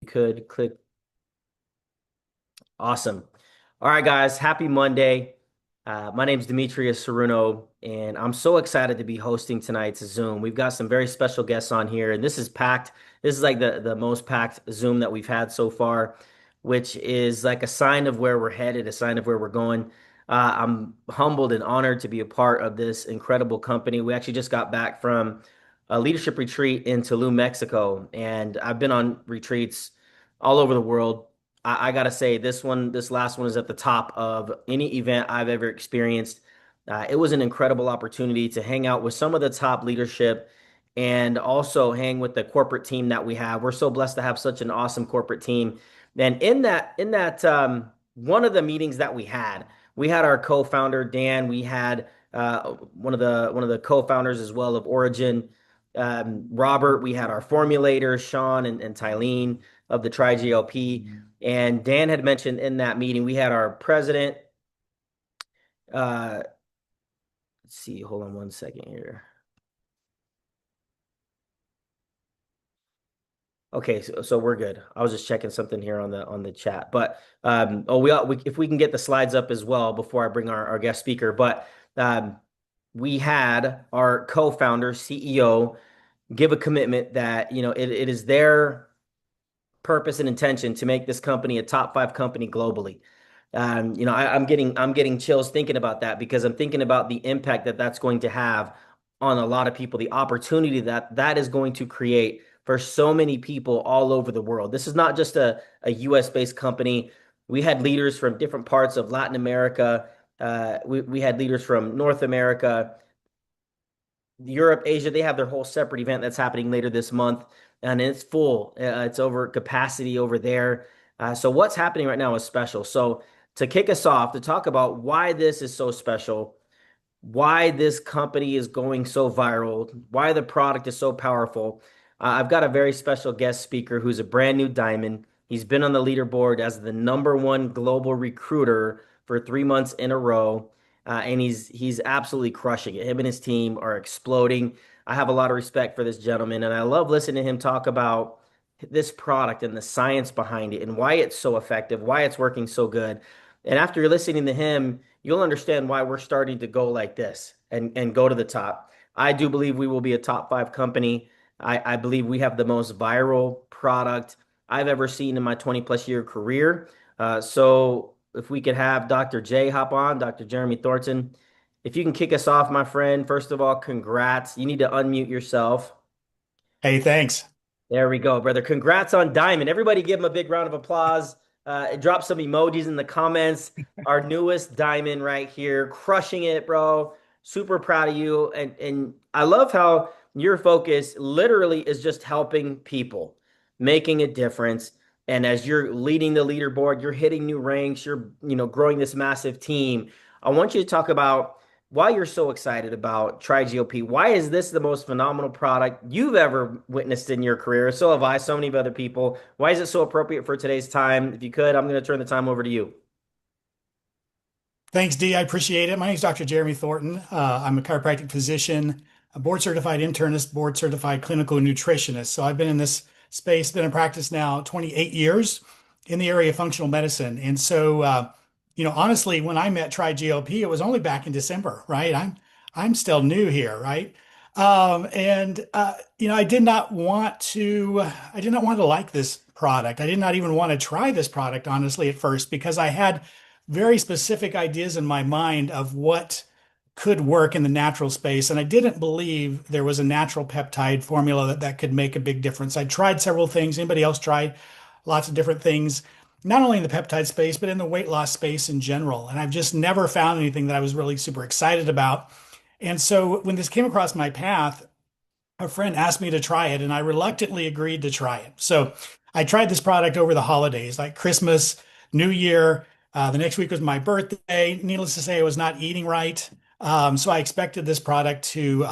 Could click. Awesome. All right, guys. Happy Monday. My name is Demitrius Siruno, and I'm so excited to be hosting tonight's Zoom. We've got some very special guests on here, and this is packed. This is like the most packed Zoom that we've had so far, which is like a sign of where we're headed, a sign of where we're going. I'm humbled and honored to be a part of this incredible company. We actually just got back from a leadership retreat in Tulum, Mexico, and I've been on retreats all over the world. I gotta say, this last one is at the top of any event I've ever experienced. It was an incredible opportunity to hang out with some of the top leadership and also hang with the corporate team that we have. We're so blessed to have such an awesome corporate team. And in that one of the meetings that we had our co-founder Dan. We had one of the co-founders as well of Orygn, Robert. We had our formulators, Sean and Tylene of the TriGLP. And Dan had mentioned in that meeting, we had our president. Uh, let's see, hold on one second here. Okay, so we're good. I was just checking something here on the chat, but if we can get the slides up as well before I bring our guest speaker. But we had our co-founder, CEO, give a commitment that it is their purpose and intention to make this company a top five company globally. I'm getting chills thinking about that because I'm thinking about the impact that that's going to have on a lot of people, the opportunity that that is going to create for so many people all over the world. This is not just a US based company. We had leaders from different parts of Latin America. We had leaders from North America, Europe, Asia. They have their whole separate event that's happening later this month, and it's full. It's over capacity over there. So what's happening right now is special. So to kick us off, to talk about why this is so special, why this company is going so viral, why the product is so powerful. I've got a very special guest speaker who's a brand new diamond. He's been on the leaderboard as the number one global recruiter for 3 months in a row. And he's absolutely crushing it. Him and his team are exploding. I have a lot of respect for this gentleman, and I love listening to him talk about this product and the science behind it and why it's so effective, why it's working so good. And after you're listening to him, you'll understand why we're starting to go like this and go to the top. I do believe we will be a top five company. I believe we have the most viral product I've ever seen in my 20 plus year career. So if we could have Dr. J hop on, Dr. Jeremy Thornton, if you can kick us off, my friend. First of all, congrats. You need to unmute yourself. Hey, thanks. There we go, brother. Congrats on Diamond. Everybody give him a big round of applause. Drop some emojis in the comments. Our newest Diamond right here, crushing it, bro. Super proud of you. And I love how your focus literally is just helping people, making a difference. And as you're leading the leaderboard, you're hitting new ranks, you're, growing this massive team. I want you to talk about why you're so excited about TriGLP. Why is this the most phenomenal product you've ever witnessed in your career? So have I, so many other people. Why is it so appropriate for today's time? If you could, I'm going to turn the time over to you. Thanks, D. I appreciate it. My name is Dr. Jeremy Thornton. I'm a chiropractic physician, a board certified internist, board certified clinical nutritionist. So I've been in this space, been in practice now 28 years in the area of functional medicine. And so, honestly, when I met TriGLP, it was only back in December, right? I'm still new here, right? I did not want to like this product. I did not even want to try this product, honestly, at first, because I had very specific ideas in my mind of what could work in the natural space. And I didn't believe there was a natural peptide formula that could make a big difference. I tried several things. Anybody else tried lots of different things, not only in the peptide space, but in the weight loss space in general. And I've just never found anything that I was really super excited about. And so when this came across my path, a friend asked me to try it, and I reluctantly agreed to try it. So I tried this product over the holidays, like Christmas, New Year. The next week was my birthday. Needless to say, I was not eating right. So I expected this product to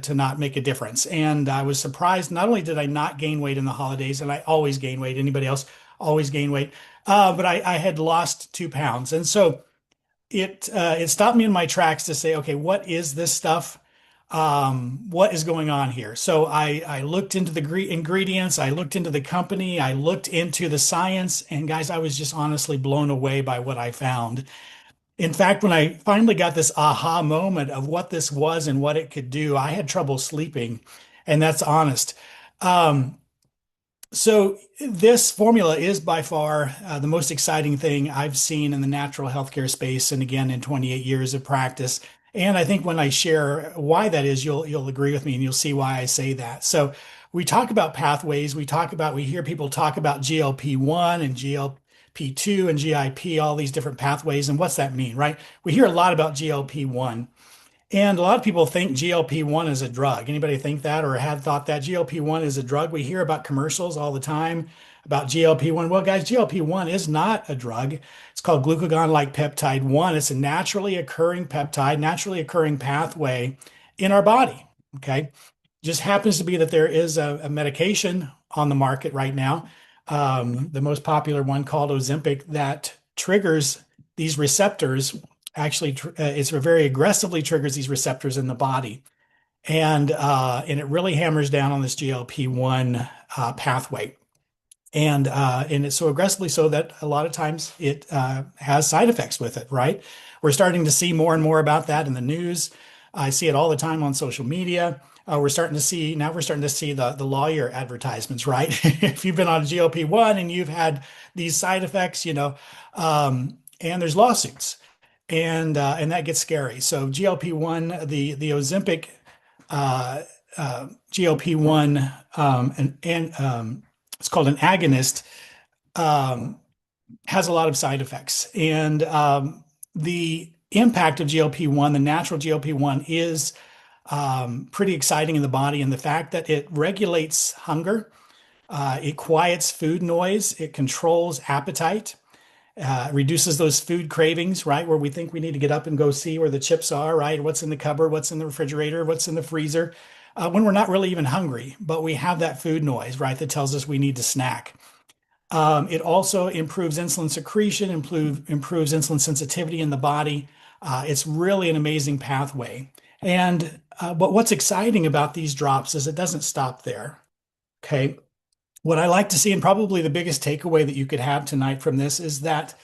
not make a difference. And I was surprised. Not only did I not gain weight in the holidays, and I always gain weight, anybody else always gain weight, but I had lost 2 pounds. And so it stopped me in my tracks to say, okay, what is this stuff? what is going on here? So I looked into the ingredients, I looked into the company, I looked into the science, and guys, I was just honestly blown away by what I found. In fact, when I finally got this aha moment of what this was and what it could do, I had trouble sleeping, and that's honest. Um, so this formula is by far the most exciting thing I've seen in the natural healthcare space, and again in 28 years of practice. And I think when I share why that is, you'll agree with me, and you'll see why I say that. So we talk about pathways. We hear people talk about GLP-1 and GLP-2 and GIP, all these different pathways. And what's that mean, right? We hear a lot about GLP-1. And a lot of people think GLP-1 is a drug. Anybody think that or had thought that GLP-1 is a drug? We hear about commercials all the time about GLP-1. Well, guys, GLP-1 is not a drug. It's called glucagon-like peptide 1. It's a naturally occurring peptide, naturally occurring pathway in our body. Okay. Just happens to be that there is a medication on the market right now, the most popular one called Ozempic, that triggers these receptors. Actually, it's very aggressively triggers these receptors in the body, and it really hammers down on this GLP-1 pathway. And it's so aggressively so that a lot of times it has side effects with it, right? We're starting to see more and more about that in the news. I see it all the time on social media. We're starting to see the lawyer advertisements, right? If you've been on a GLP-1 and you've had these side effects, and there's lawsuits, and that gets scary. So GLP-1, the Ozempic GLP-1, and it's called an agonist, um, has a lot of side effects. And the impact of GLP-1, the natural GLP-1, is pretty exciting in the body. And the fact that it regulates hunger, it quiets food noise, it controls appetite, reduces those food cravings, right? Where we think we need to get up and go see where the chips are, right? What's in the cupboard, what's in the refrigerator, what's in the freezer, when we're not really even hungry, but we have that food noise, right? That tells us we need to snack. It also improves insulin secretion, improves insulin sensitivity in the body. It's really an amazing pathway. But what's exciting about these drops is it doesn't stop there. Okay. What I like to see, and probably the biggest takeaway that you could have tonight from this, is that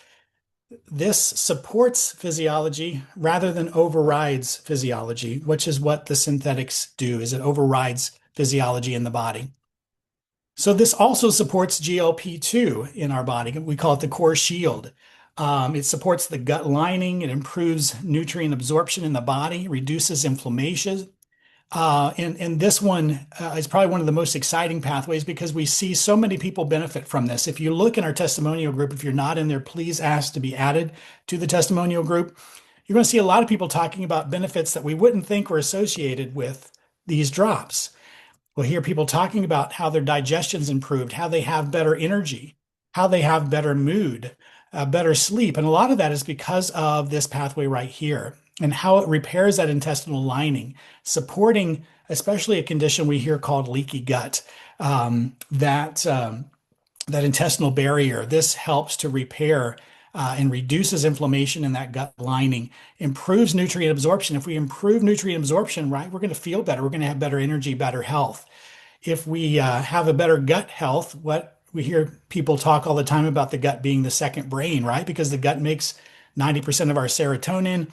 this supports physiology rather than overrides physiology, which is what the synthetics do, is it overrides physiology in the body. So this also supports GLP-2 in our body. We call it the core shield. It supports the gut lining. It improves nutrient absorption in the body, reduces inflammation. And this one is probably one of the most exciting pathways because we see so many people benefit from this. If you look in our testimonial group, if you're not in there, please ask to be added to the testimonial group. You're going to see a lot of people talking about benefits that we wouldn't think were associated with these drops. We'll hear people talking about how their digestion's improved, how they have better energy, how they have better mood, better sleep. And a lot of that is because of this pathway right here and how it repairs that intestinal lining, supporting especially a condition we hear called leaky gut, that intestinal barrier. This helps to repair and reduces inflammation in that gut lining, improves nutrient absorption. If we improve nutrient absorption, right, we're going to feel better. We're going to have better energy, better health. If we have a better gut health, what we hear people talk all the time about the gut being the second brain, right? Because the gut makes 90% of our serotonin,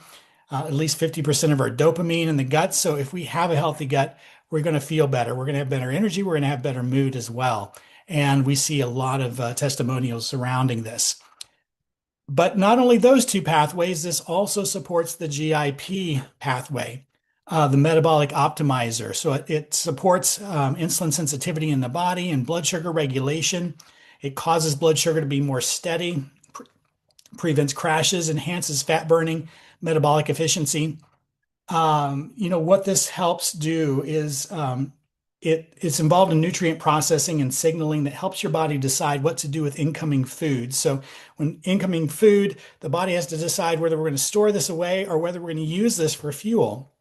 at least 50% of our dopamine in the gut. So if we have a healthy gut, we're going to feel better. We're going to have better energy. We're going to have better mood as well. And we see a lot of testimonials surrounding this. But not only those two pathways, this also supports the GIP pathway, the metabolic optimizer. So it supports insulin sensitivity in the body and blood sugar regulation. It causes blood sugar to be more steady, prevents crashes, enhances fat burning, metabolic efficiency. What this helps do is it's involved in nutrient processing and signaling that helps your body decide what to do with incoming food. So when incoming food, the body has to decide whether we're going to store this away or whether we're going to use this for fuel.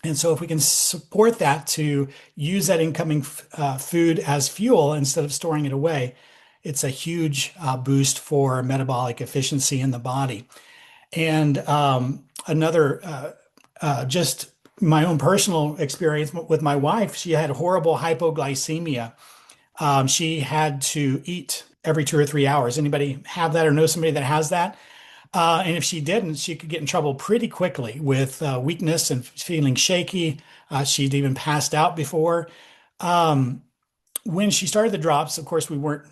And so if we can support that to use that incoming food as fuel instead of storing it away, it's a huge boost for metabolic efficiency in the body. And another just my own personal experience with my wife, she had horrible hypoglycemia. She had to eat every 2 or 3 hours. Anybody have that or know somebody that has that? And if she didn't, she could get in trouble pretty quickly with weakness and feeling shaky. She'd even passed out before. Um, when she started the drops, of course, we weren't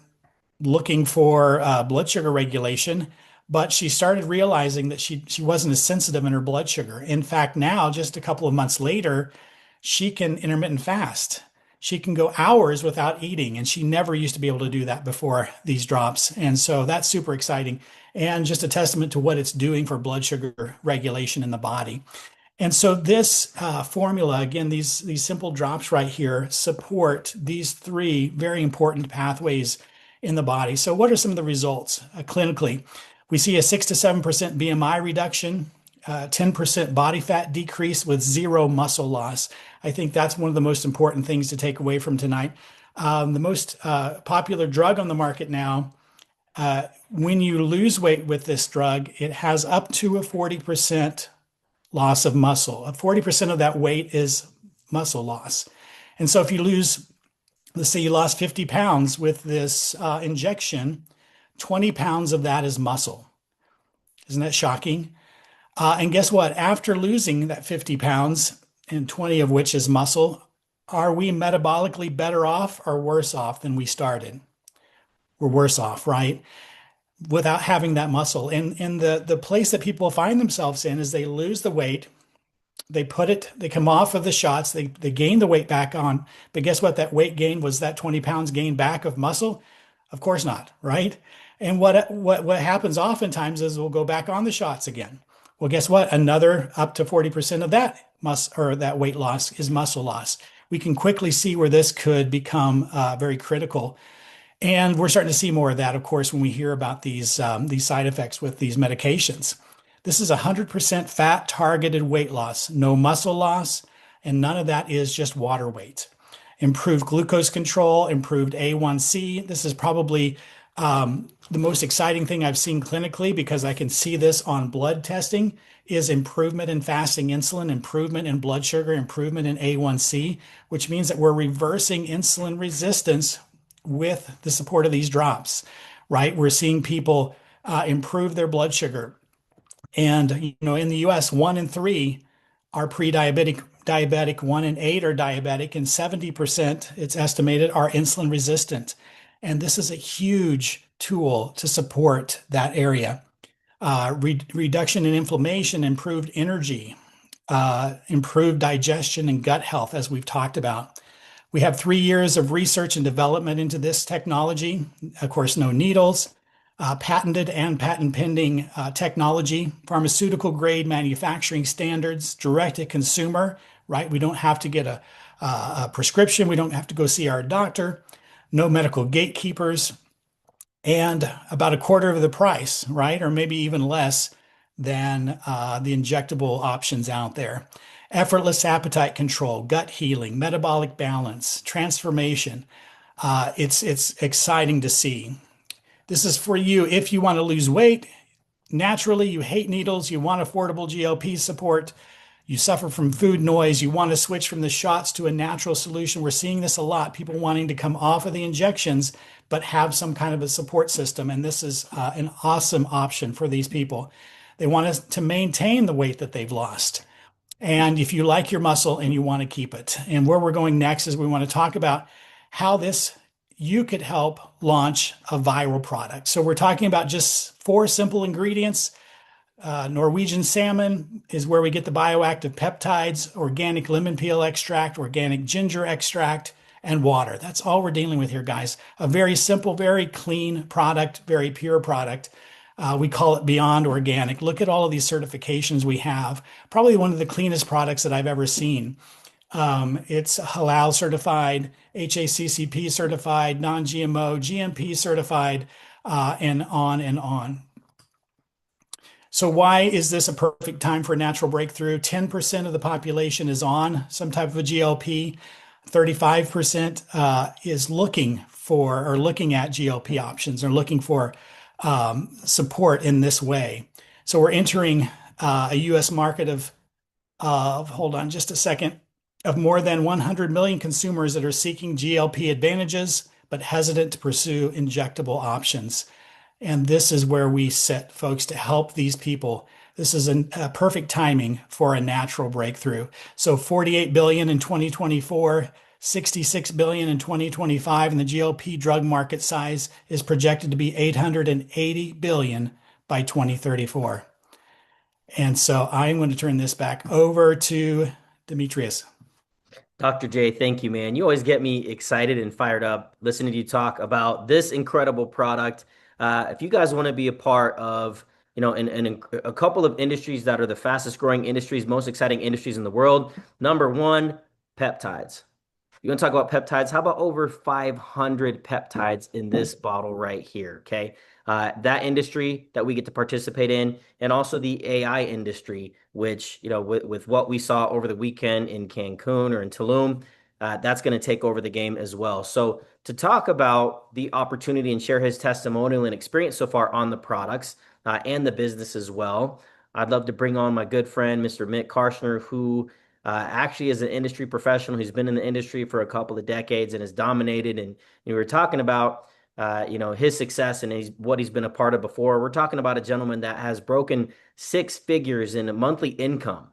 looking for blood sugar regulation, but she started realizing that she wasn't as sensitive in her blood sugar. In fact, now, just a couple of months later, she can intermittent fast. She can go hours without eating, and she never used to be able to do that before these drops. And so that's super exciting and just a testament to what it's doing for blood sugar regulation in the body. And so this formula, again, these simple drops right here support these three very important pathways in the body. So what are some of the results clinically? We see a 6 to 7% BMI reduction, 10% body fat decrease with zero muscle loss. I think that's one of the most important things to take away from tonight. The most popular drug on the market now, when you lose weight with this drug, it has up to a 40% loss of muscle. 40% of that weight is muscle loss. And so if you lose, let's say you lost 50 pounds with this injection, 20 pounds of that is muscle. Isn't that shocking? And guess what? After losing that 50 pounds, and 20 of which is muscle, are we metabolically better off or worse off than we started? We're worse off, right? Without having that muscle. And the place that people find themselves in is they lose the weight, they come off of the shots, they gain the weight back on. But guess what? That weight gain was that 20 pounds gained back of muscle? Of course not, right? And what happens oftentimes is we'll go back on the shots again. Well, guess what? Another up to 40% of that that weight loss is muscle loss. We can quickly see where this could become very critical. And we're starting to see more of that, of course, when we hear about these side effects with these medications. This is 100% fat targeted weight loss, no muscle loss, and none of that is just water weight. Improved glucose control, improved A1C. This is probably the most exciting thing I've seen clinically because I can see this on blood testing is improvement in fasting insulin, improvement in blood sugar, improvement in A1C, which means that we're reversing insulin resistance with the support of these drops, right? We're seeing people improve their blood sugar. And, in the US, 1 in 3 are pre-diabetic, diabetic, 1 in 8 are diabetic, and 70%, it's estimated, are insulin resistant. And this is a huge tool to support that area. Reduction in inflammation, improved energy, improved digestion and gut health, as we've talked about. We have 3 years of research and development into this technology. Of course, no needles, patented and patent pending technology, pharmaceutical grade manufacturing standards, direct to consumer, right? We don't have to get a prescription. We don't have to go see our doctor. No medical gatekeepers, and about a quarter of the price, right? Or maybe even less than the injectable options out there. Effortless appetite control, gut healing, metabolic balance, transformation. It's exciting to see. This is for you if you want to lose weight naturally, you hate needles, you want affordable GLP support, you suffer from food noise, you want to switch from the shots to a natural solution. We're seeing this a lot, people wanting to come off of the injections, but have some kind of a support system. And this is an awesome option for these people. They want us to maintain the weight that they've lost. And if you like your muscle and you want to keep it. And where we're going next is we want to talk about how you could help launch a viral product. So we're talking about just 4 simple ingredients. Norwegian salmon is where we get the bioactive peptides, organic lemon peel extract, organic ginger extract, and water. That's all we're dealing with here, guys. A very simple, very clean product, very pure product. We call it Beyond Organic. Look at all of these certifications we have. Probably one of the cleanest products that I've ever seen. It's halal certified, HACCP certified, non-GMO, GMP certified, and on and on. So why is this a perfect time for a natural breakthrough? 10% of the population is on some type of a GLP. 35% is looking at GLP options or looking for support in this way. So we're entering a U.S. market of of, hold on just a second, of more than 100 million consumers that are seeking GLP advantages but hesitant to pursue injectable options. And this is where we sit, folks, to help these people. This is a perfect timing for a natural breakthrough. So 48 billion in 2024, 66 billion in 2025, and the GLP drug market size is projected to be 880 billion by 2034. And so I'm going to turn this back over to Demetrius. Dr. J, thank you, man. You always get me excited and fired up listening to you talk about this incredible product. If you guys want to be a part of, in a couple of industries that are the fastest growing industries, most exciting industries in the world, number one, peptides. You want to talk about peptides? How about over 500 peptides in this bottle right here? Okay. That industry that we get to participate in, and also the AI industry, which, with what we saw over the weekend in Cancun or in Tulum, that's going to take over the game as well. So, to talk about the opportunity and share his testimonial and experience so far on the products and the business as well, I'd love to bring on my good friend, Mr. Mick Karshner, who actually is an industry professional who's been in the industry for a couple of decades and has dominated. And we were talking about, his success and what he's been a part of before. We're talking about a gentleman that has broken six figures in a monthly income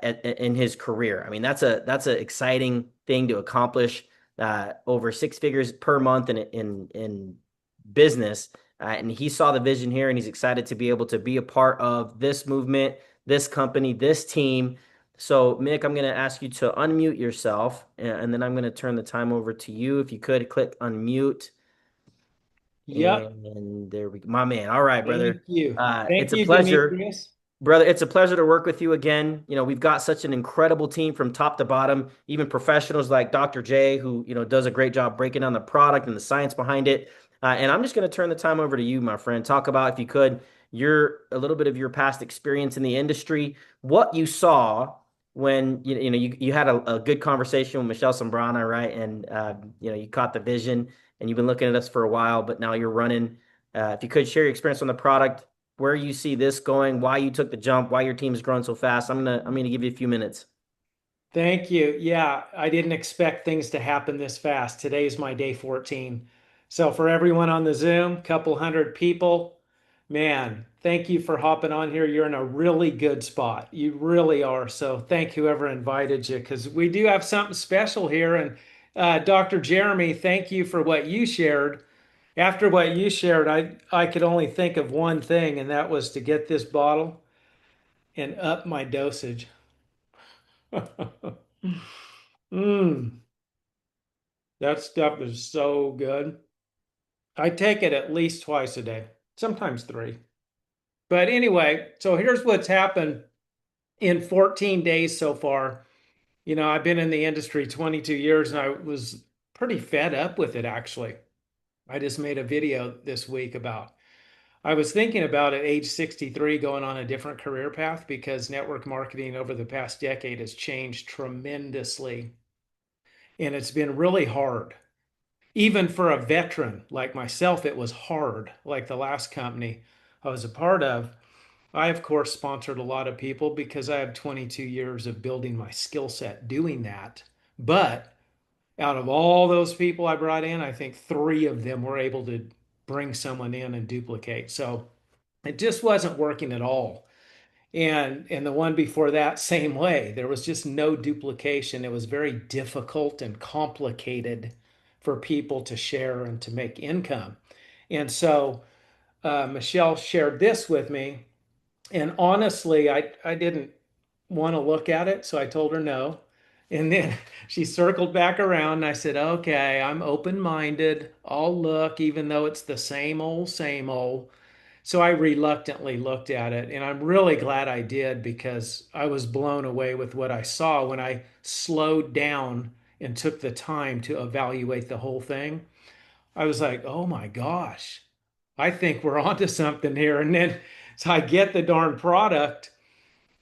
in his career. I mean, that's an exciting thing to accomplish. Over six figures per month in business. And he saw the vision here, and he's excited to be able to be a part of this movement, this company, this team. So, Mick, I'm going to ask you to unmute yourself, and then I'm going to turn the time over to you. If you could click unmute, Yep. and there we go. My man. All right, brother. Thank you. It's Thank a you, pleasure. Demetrius. Brother, it's a pleasure to work with you again. We've got such an incredible team from top to bottom, even professionals like Dr. J, who, does a great job breaking down the product and the science behind it. And I'm just going to turn the time over to you, my friend. Talk about, if you could, a little bit of your past experience in the industry, what you saw when you had a good conversation with Michelle Sombrana, right? And you caught the vision, and you've been looking at us for a while, but now you're running. If you could share your experience on the product, where you see this going, why you took the jump, why your team is growing so fast. I'm gonna give you a few minutes. Thank you. Yeah, I didn't expect things to happen this fast. Today's my day 14. So for everyone on the Zoom, couple hundred people, man, thank you for hopping on here. You're in a really good spot. You really are. So thank whoever invited you, because we do have something special here. And Dr. Jeremy, thank you for what you shared. After what you shared, I could only think of one thing, and that was to get this bottle and up my dosage. Mm, that stuff is so good. I take it at least twice a day, sometimes three. But anyway, so here's what's happened in 14 days so far. I've been in the industry 22 years and I was pretty fed up with it, actually. I just made a video this week about I was thinking about at age 63 going on a different career path because network marketing over the past decade has changed tremendously. And it's been really hard. Even for a veteran like myself, it was hard, like the last company I was a part of. I, of course, sponsored a lot of people because I have 22 years of building my skill set doing that. But out of all those people I brought in, I think three of them were able to bring someone in and duplicate. So it just wasn't working at all. And the one before that, same way. There was just no duplication. It was very difficult and complicated for people to share and to make income. And so Michelle shared this with me. And honestly, I didn't want to look at it. So I told her no. And then she circled back around and I said, okay, I'm open-minded. I'll look, even though it's the same old, same old. So I reluctantly looked at it, and I'm really glad I did because I was blown away with what I saw when I slowed down and took the time to evaluate the whole thing. I was like, oh my gosh, I think we're onto something here. And then so I get the darn product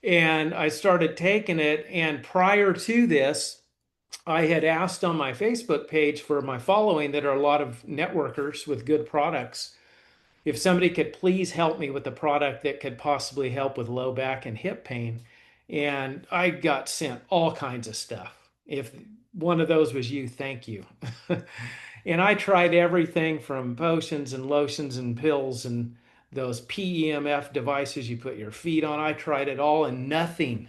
and I started taking it. And prior to this, I had asked on my Facebook page for my following that are a lot of networkers with good products if somebody could please help me with a product that could possibly help with low back and hip pain. And I got sent all kinds of stuff. If one of those was you, thank you. And I tried everything from potions and lotions and pills and those PEMF devices you put your feet on. I tried it all and nothing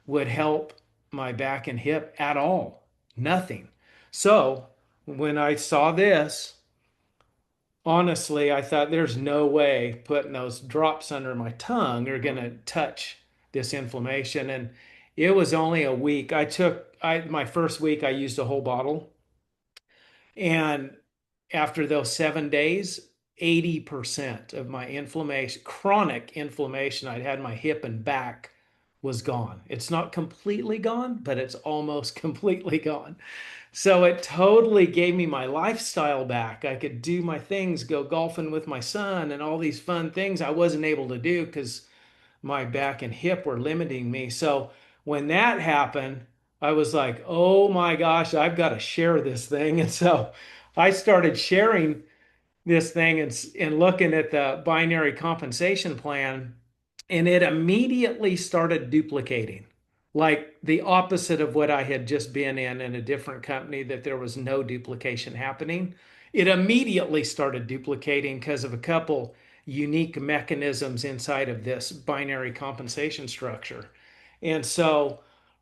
would help my back and hip at all. Nothing. So when I saw this, honestly, I thought there's no way putting those drops under my tongue are going to touch this inflammation. And it was only a week. My first week, I used a whole bottle. And after those 7 days, 80% of my inflammation, chronic inflammation I'd had in my hip and back was gone. It's not completely gone, but it's almost completely gone. So it totally gave me my lifestyle back. I could do my things, go golfing with my son, and all these fun things I wasn't able to do because my back and hip were limiting me. So when that happened, I was like, oh my gosh, I've got to share this thing. And so I started sharing this thing and looking at the binary compensation plan, and it immediately started duplicating, like the opposite of what I had just been in a different company, that there was no duplication happening. It immediately started duplicating because of a couple unique mechanisms inside of this binary compensation structure. And so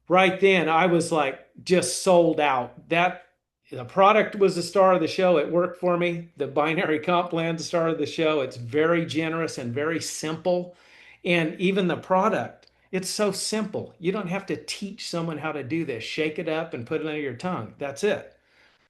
right then I was like just sold out. That the product was the star of the show. It worked for me. The binary comp plan, the star of the show. It's very generous and very simple. And even the product, it's so simple. You don't have to teach someone how to do this. Shake it up and put it under your tongue. That's it.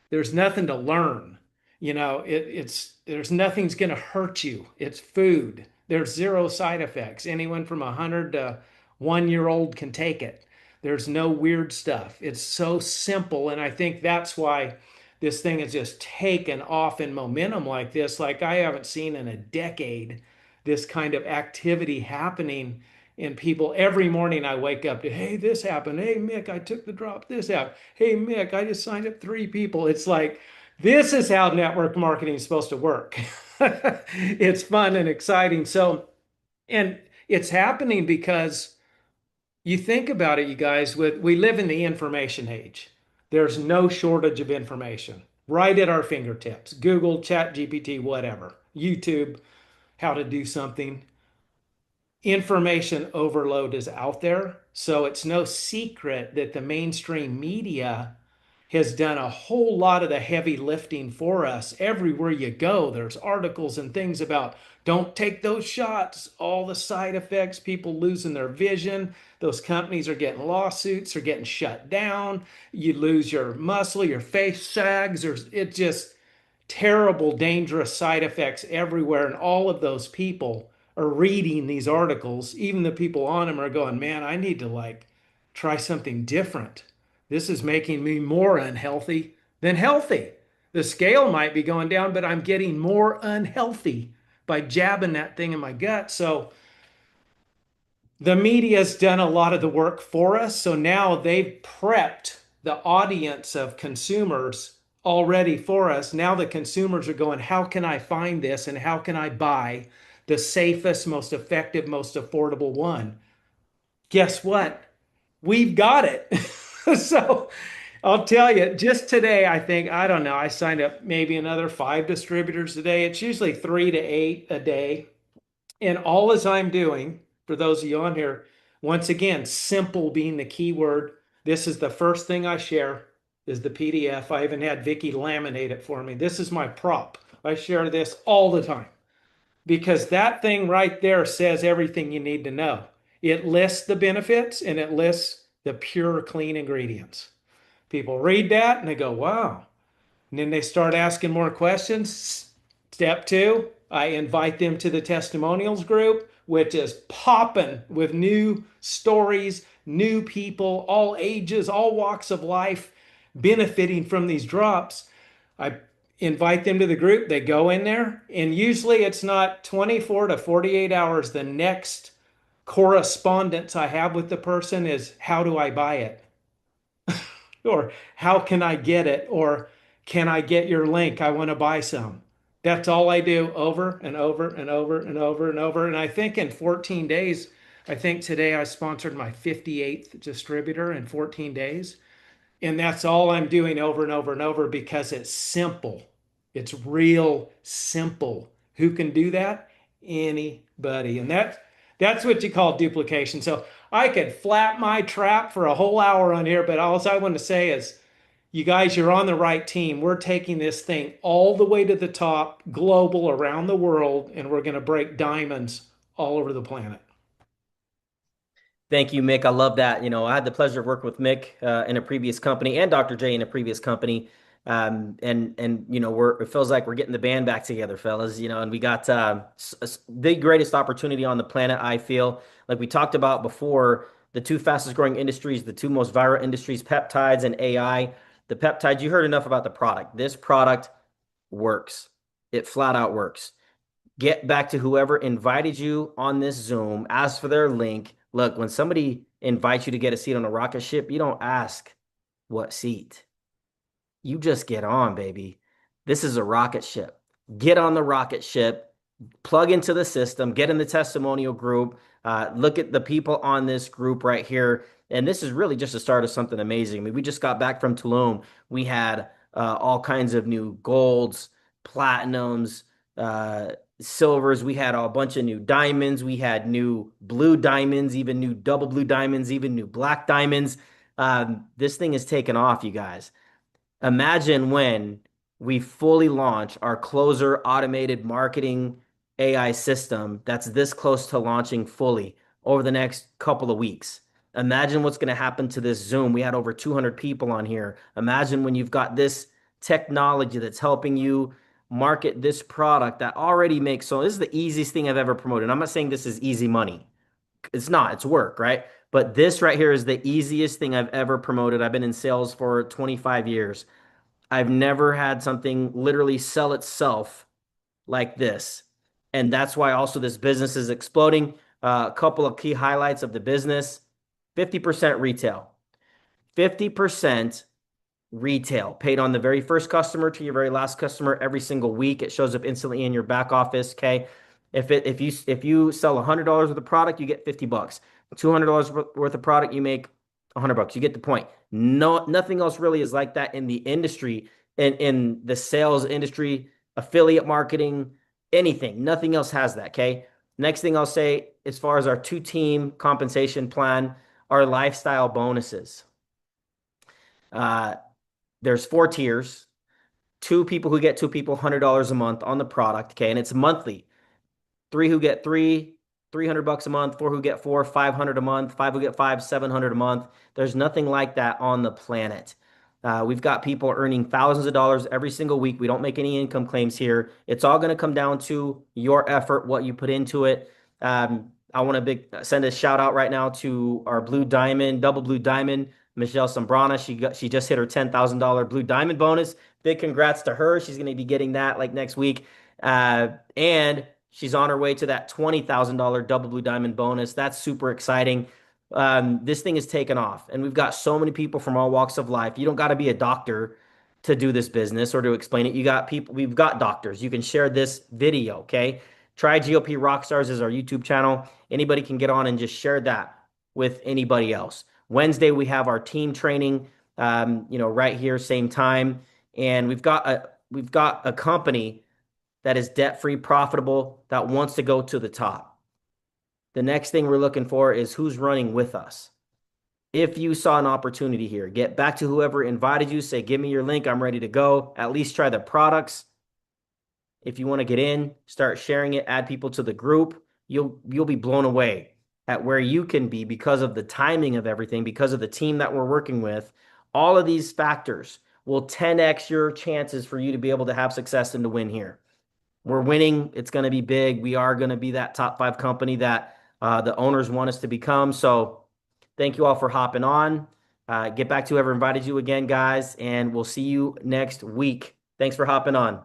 There's nothing to learn. There's nothing's going to hurt you. It's food. There's zero side effects. Anyone from 100 to 1 year old can take it. There's no weird stuff. It's so simple. And I think that's why this thing has just taken off in momentum like this. Like I haven't seen in a decade this kind of activity happening in people. Every morning I wake up to, hey, this happened. Hey, Mick, I took the drop. This happened. Hey, Mick, I just signed up 3 people. It's like, this is how network marketing is supposed to work. It's fun and exciting. So, and it's happening because you think about it, you guys, we live in the information age. There's no shortage of information right at our fingertips. Google, Chat GPT, whatever, YouTube, how to do something. Information overload is out there. So it's no secret that the mainstream media has done a whole lot of the heavy lifting for us. Everywhere you go, there's articles and things about don't take those shots, all the side effects, people losing their vision. Those companies are getting lawsuits, are getting shut down. You lose your muscle, your face sags, or it just terrible, dangerous side effects everywhere. And all of those people are reading these articles. Even the people on them are going, man, I need to like try something different. This is making me more unhealthy than healthy. The scale might be going down, but I'm getting more unhealthy by jabbing that thing in my gut. So the media's done a lot of the work for us. So now they've prepped the audience of consumers already for us. Now the consumers are going, how can I find this and how can I buy the safest, most effective, most affordable one? Guess what? We've got it. So I'll tell you, just today, I think, I don't know, I signed up maybe another 5 distributors today. It's usually 3 to 8 a day. And all as I'm doing, for those of you on here, once again, simple being the key word. This is the first thing I share is the PDF. I even had Vicky laminate it for me. This is my prop. I share this all the time because that thing right there says everything you need to know. It lists the benefits and it lists the pure, clean ingredients. People read that and they go, wow. And then they start asking more questions. Step 2, I invite them to the testimonials group, which is popping with new stories, new people, all ages, all walks of life benefiting from these drops. I invite them to the group. They go in there, and usually it's not 24 to 48 hours. The next correspondence I have with the person is, how do I buy it? Or how can I get it? Or can I get your link? I want to buy some. That's all I do over and over and over and over and over. And I think in 14 days, I think today I sponsored my 58th distributor in 14 days. And that's all I'm doing over and over and over because it's simple. It's real simple. Who can do that? Anybody. And that's what you call duplication. So I could flap my trap for a whole hour on here, but all I want to say is you guys, you're on the right team. We're taking this thing all the way to the top, global, around the world, and we're going to break diamonds all over the planet. Thank you, Mick. I love that. I had the pleasure of working with Mick in a previous company and Dr. J in a previous company. And it feels like we're getting the band back together, fellas. And we got the greatest opportunity on the planet. I feel like we talked about before, the two fastest growing industries, the two most viral industries, peptides and AI. The peptides, you heard enough about the product. This product works. It flat out works. Get back to whoever invited you on this Zoom, ask for their link. Look, when somebody invites you to get a seat on a rocket ship, you don't ask what seat. You just get on, baby. This is a rocket ship. Get on the rocket ship, plug into the system, get in the testimonial group, look at the people on this group right here. And this is really just the start of something amazing. I mean, we just got back from Tulum. We had all kinds of new golds, platinums, silvers. We had a bunch of new diamonds. We had new blue diamonds, even new double blue diamonds, even new black diamonds. This thing is taken off, you guys. Imagine when we fully launch our closer automated marketing AI system that's this close to launching fully over the next couple of weeks. Imagine what's going to happen to this Zoom. We had over 200 people on here. Imagine when you've got this technology that's helping you market this product that already makes so. This is the easiest thing I've ever promoted. I'm not saying this is easy money. It's not, it's work, right? But this right here is the easiest thing I've ever promoted. I've been in sales for 25 years. I've never had something literally sell itself like this. And that's why also this business is exploding. A couple of key highlights of the business: 50% retail, 50% retail paid on the very first customer to your very last customer every single week. It shows up instantly in your back office. Okay. If you sell $100 worth of product, you get 50 bucks. $200 worth of product, you make 100 bucks. You get the point. No, nothing else really is like that in the industry, in the sales industry, affiliate marketing, anything. Nothing else has that. Okay. Next thing I'll say, as far as our two-team compensation plan, our lifestyle bonuses. Uh, there's 4 tiers. Two people who get two people $100 a month on the product. Okay. And it's monthly. Three who get three, 300 bucks a month. Four who get four, 500 a month. Five who get five, 700 a month. There's nothing like that on the planet. We've got people earning thousands of dollars every single week. We don't make any income claims here. It's all going to come down to your effort, what you put into it. I want to send a shout out right now to our Blue Diamond, Double Blue Diamond, Michelle Sambrana. She just hit her $10,000 Blue Diamond bonus. Big congrats to her. She's going to be getting that like next week. And she's on her way to that $20,000 Double Blue Diamond bonus. That's super exciting. This thing is taken off, and we've got so many people from all walks of life. You don't got to be a doctor to do this business or to explain it. You got people, we've got doctors. You can share this video, okay? Try GOP Rockstars is our YouTube channel. Anybody can get on and just share that with anybody else. Wednesday, we have our team training, right here, same time. And we've got a company that is debt-free, profitable, that wants to go to the top. The next thing we're looking for is who's running with us. If you saw an opportunity here, get back to whoever invited you, say, give me your link, I'm ready to go. At least try the products. If you want to get in, start sharing it, add people to the group. You'll be blown away at where you can be because of the timing of everything, because of the team that we're working with. All of these factors will 10x your chances for you to be able to have success and to win here. We're winning. It's going to be big. We are going to be that top 5 company that the owners want us to become. So thank you all for hopping on. Get back to whoever invited you again, guys, and we'll see you next week. Thanks for hopping on.